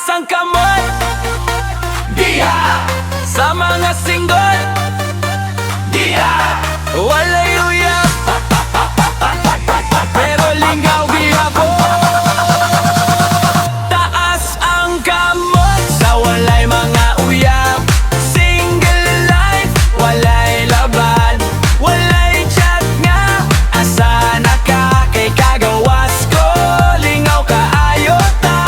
Taas ang kamot, diha! Sa mga single, diha! Walay uyab, pero lingaw gihapon. Taas ang kamot sa walay mga uyab. Single life, walay laban, walay chat nga. Asa na ka kay kagawas ko, lingaw kaayo ta.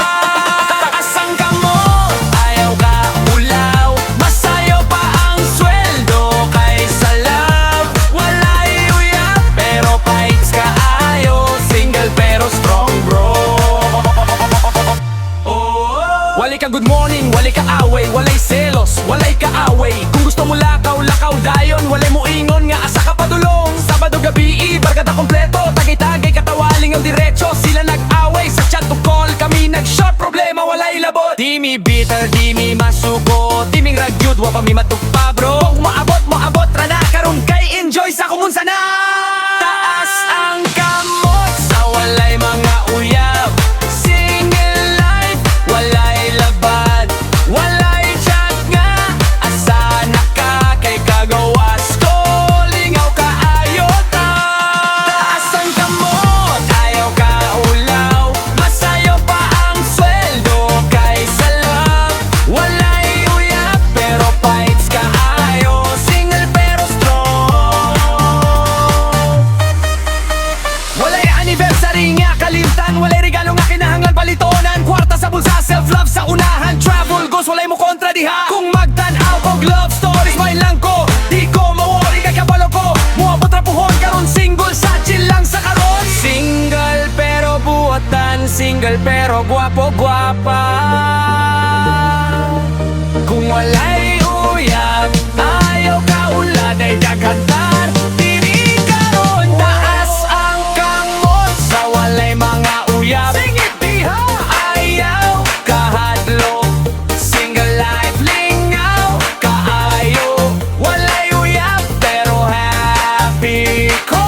Taas ang kamot, ayaw ka ulaw, masayaw pa ang sweldo kaysa love. Walay uyab, pero fights kaayo. Single pero strong bro. Walay ka good morning, walay ka away, walay selos, walay ka away. Kung gusto mo lakaw, lakaw dayon, walay mo ingon nga asa ka padulong. Sabado gabi, barkada kompleto, tagay-tagay katawaling ang diretso. Sila nag-away sa chat to call, kami nag-short, problema walay labot. Di mi bitter, di mi masuko, di mi ragyud, wa pa mi matugpa bro. Kung maabot, rana karon kay enjoy sa kumunsa na. Taas ang kamot sa walay mga uyab. Single life, walay labad, walay chat nga. Asa na ka kay kagawas ko, lingaw kaayo ta. Taas ang kamot, ayaw ka ulaw, masayaw pa ang sweldo kaysa love. Walay uyab, pero fights kaayo. Single pero strong. Walay anniversary nga kalimtan, walay regalo nga kinahanglan palitonan. Kwarta sa bulsa, self-love sa unahan, travel goals, walay mo kontra diha. Kung magtan-aw og love stories, may lang ko, di ko mawari kay kabalo ko. Muabot ra puhon karon, single sa chill lang sa karon. Single pero buhatan, single pero gwapo-gwapa. Kung walay uyab, ayaw ka ulad ay daghanan. Diri karon, taas ang kamot sa walay mga uyab. Singit diha, ayaw kahadlok. Single life, lingaw kaayo. Walay uyab, pero happy ko.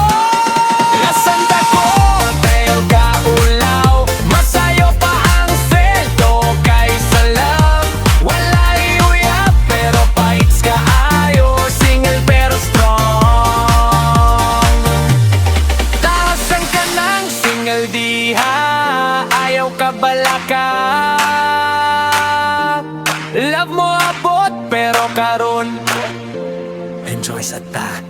Lasanda ko, ayaw ka ulaw, masayaw pa ang sweldo kaysa love. Walay uyab, pero fights kaayo. Single pero strong. Taasan ka ng single diha, ayaw ka balaka. Love mo abot, pero karon enjoy sa ta.